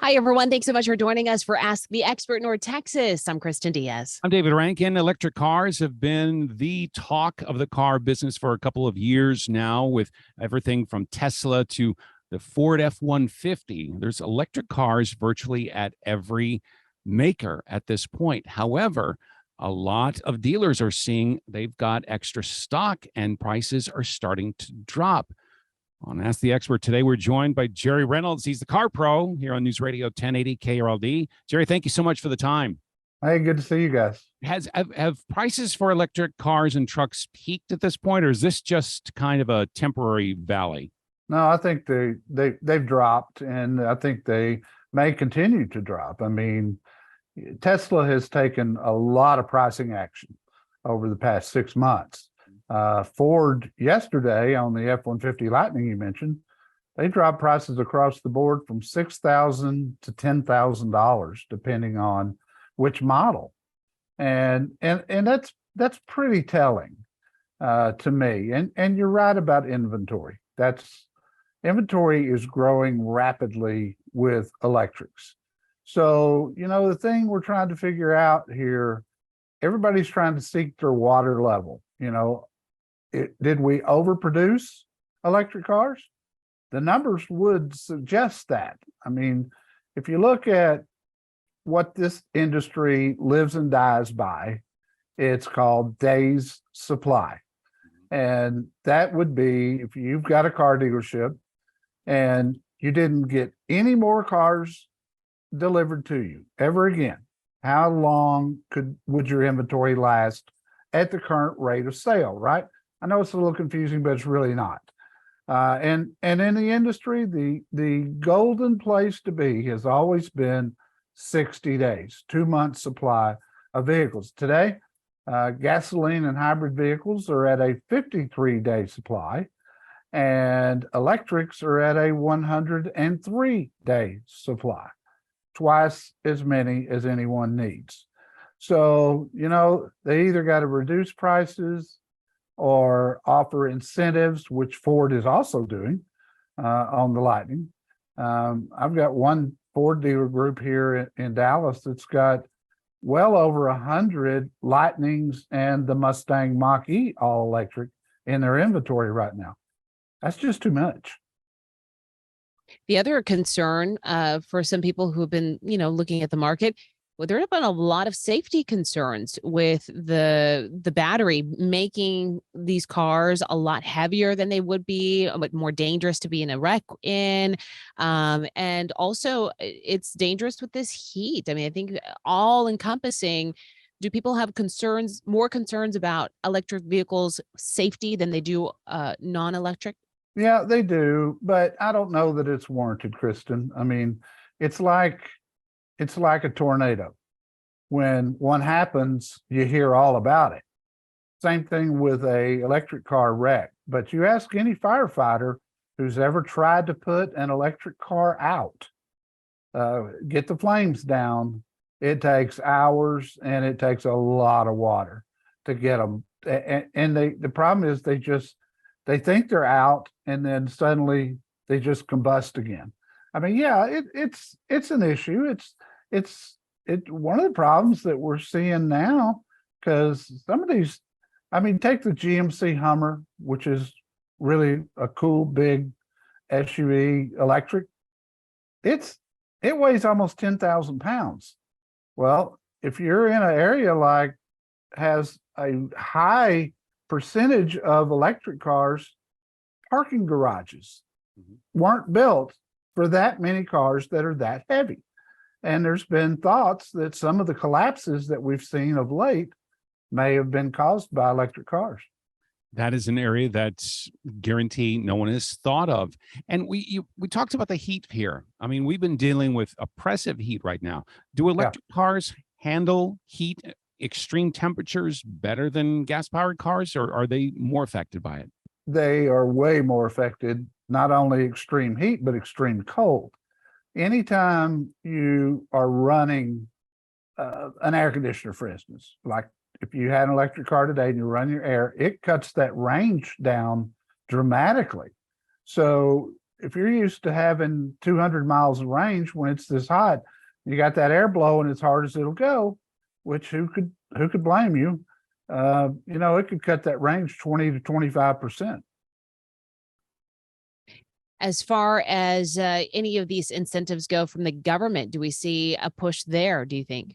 Hi, everyone. Thanks so much for joining us for Ask the Expert North Texas. I'm Kristen Diaz. I'm David Rankin. Electric cars have been the talk of the car business for a couple of years now, with everything from Tesla to the Ford F-150. There's electric cars virtually at every maker at this point. However, a lot of dealers are seeing they've got extra stock and prices are starting to drop. On Ask the Expert today, we're joined by Jerry Reynolds. He's the Car Pro here on News Radio 1080 KRLD. Jerry, thank you so much for the time. Hey, good to see you guys. Have prices for electric cars and trucks peaked at this point, or is this just kind of a temporary valley? No, I think they've dropped, and I think they may continue to drop. I mean, Tesla has taken a lot of pricing action over the past 6 months. Ford yesterday on the F-150 Lightning you mentioned, they dropped prices across the board from $6,000 to $10,000 depending on which model, and that's pretty telling to me. And you're right about inventory. Inventory is growing rapidly with electrics. So the thing we're trying to figure out here, everybody's trying to seek their water level. Did we overproduce electric cars? The numbers would suggest that. I mean, if you look at what this industry lives and dies by, it's called days supply. And that would be if you've got a car dealership and you didn't get any more cars delivered to you ever again, how long would your inventory last at the current rate of sale, right? I know it's a little confusing, but it's really not. And in the industry, the golden place to be has always been 60 days, 2 months supply of vehicles. Today, gasoline and hybrid vehicles are at a 53-day supply, and electrics are at a 103-day supply, twice as many as anyone needs. So, they either got to reduce prices or offer incentives, which Ford is also doing on the Lightning. I've got one Ford dealer group here in Dallas that's got well over 100 Lightnings and the Mustang Mach-E all electric in their inventory right now. That's just too much. The other concern for some people who have been, looking at the market, well, there have been a lot of safety concerns with the battery, making these cars a lot heavier than they would be, but more dangerous to be in a wreck in. And also, it's dangerous with this heat. I mean, I think all encompassing, do people have more concerns about electric vehicles safety than they do non-electric? Yeah, they do, but I don't know that it's warranted, Kristen. I mean, it's like a tornado. When one happens, you hear all about it. Same thing with a electric car wreck. But you ask any firefighter who's ever tried to put an electric car out, get the flames down, it takes hours and it takes a lot of water to get them. And the problem is they think they're out and then suddenly they just combust again. I mean, yeah, it's an issue. It's one of the problems that we're seeing now, because some of these, I mean, take the GMC Hummer, which is really a cool big SUV electric. It weighs almost 10,000 pounds. Well, if you're in an area has a high percentage of electric cars, parking garages weren't built for that many cars that are that heavy. And there's been thoughts that some of the collapses that we've seen of late may have been caused by electric cars. That is an area that's guarantee no one has thought of. And we talked about the heat here. I mean, we've been dealing with oppressive heat right now. Do electric cars handle heat, extreme temperatures better than gas-powered cars, or are they more affected by it? They are way more affected, not only extreme heat, but extreme cold. Anytime you are running an air conditioner, for instance, like if you had an electric car today and you run your air, it cuts that range down dramatically. So if you're used to having 200 miles of range when it's this hot, you got that air blowing as hard as it'll go, which who could blame you? It could cut that range 20 to 25%. As far as any of these incentives go from the government, do we see a push there, do you think?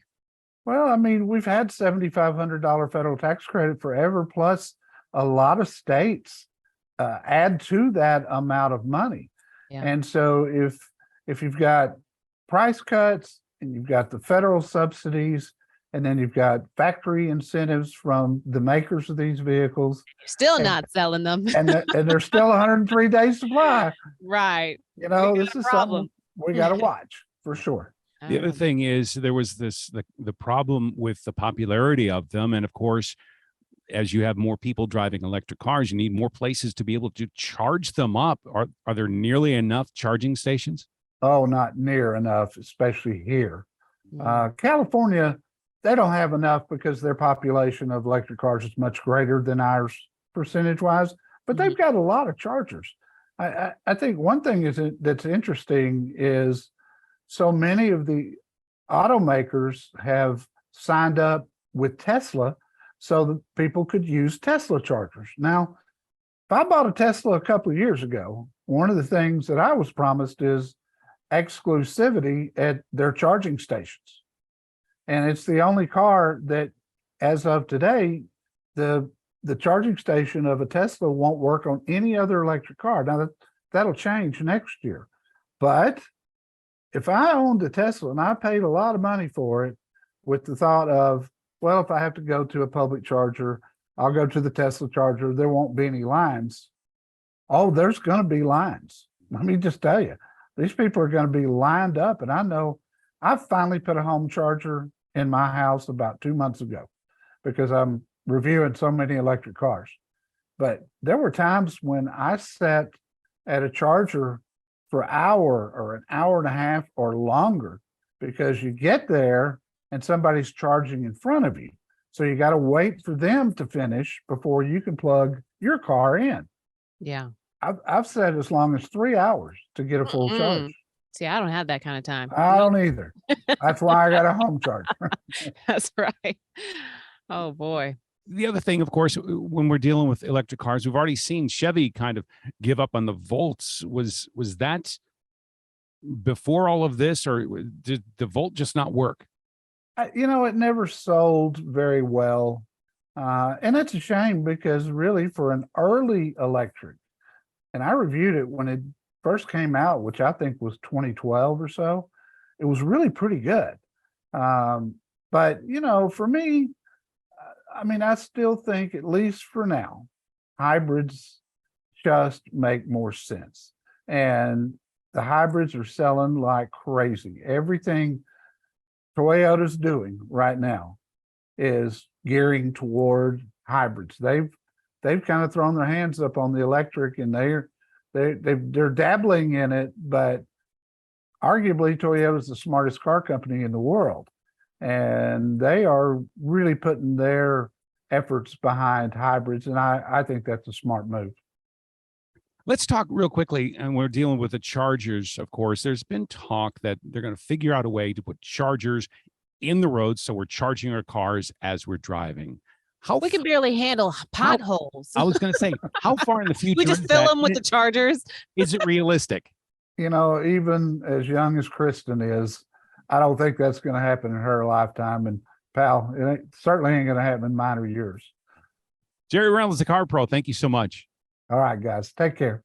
Well, I mean, we've had $7,500 federal tax credit forever, plus a lot of states add to that amount of money. Yeah. And so if you've got price cuts and you've got the federal subsidies, and then you've got factory incentives from the makers of these vehicles, Still not selling them. and there's still 103 days supply. Right. This is something we got to watch for sure. The other thing is there was the problem with the popularity of them. And of course, as you have more people driving electric cars, you need more places to be able to charge them up. Are there nearly enough charging stations? Oh, not near enough, especially here. California, they don't have enough because their population of electric cars is much greater than ours percentage wise, but they've got a lot of chargers. I think one thing that's interesting is so many of the automakers have signed up with Tesla so that people could use Tesla chargers. Now, if I bought a Tesla a couple of years ago, one of the things that I was promised is exclusivity at their charging stations. And it's the only car that, as of today, the charging station of a Tesla won't work on any other electric car. Now, that'll change next year. But if I owned a Tesla and I paid a lot of money for it with the thought of, well, if I have to go to a public charger, I'll go to the Tesla charger, there won't be any lines. Oh, there's going to be lines. Let me just tell you, these people are going to be lined up. And I know I've finally put a home charger in my house about 2 months ago because I'm reviewing so many electric cars. But there were times when I sat at a charger for an hour or an hour and a half or longer because you get there and somebody's charging in front of you. So you got to wait for them to finish before you can plug your car in. Yeah. I've sat as long as 3 hours to get a full charge. See, I don't have that kind of time. I don't either. That's why I got a home charger. That's right. Oh boy. The other thing, of course, when we're dealing with electric cars, we've already seen Chevy kind of give up on the Volts. Was that before all of this, or did the Volt just not work? It never sold very well. And it's a shame because really for an early electric, and I reviewed it when it first came out, which I think was 2012 or so, it was really pretty good. But, for me, I mean, I still think, at least for now, hybrids just make more sense. And the hybrids are selling like crazy. Everything Toyota's doing right now is gearing toward hybrids. They've kind of thrown their hands up on the electric, and they're dabbling in it, but arguably Toyota's the smartest car company in the world. And they are really putting their efforts behind hybrids. And I think that's a smart move. Let's talk real quickly, and we're dealing with the chargers, of course. There's been talk that they're going to figure out a way to put chargers in the road so we're charging our cars as we're driving. We can barely handle potholes. I was going to say, how far in the future we just fill them with the chargers. Is it realistic? Even as young as Kristen is, I don't think that's going to happen in her lifetime. And pal, it certainly ain't going to happen in mine or yours. Jerry Reynolds, the Car Pro. Thank you so much. All right, guys. Take care.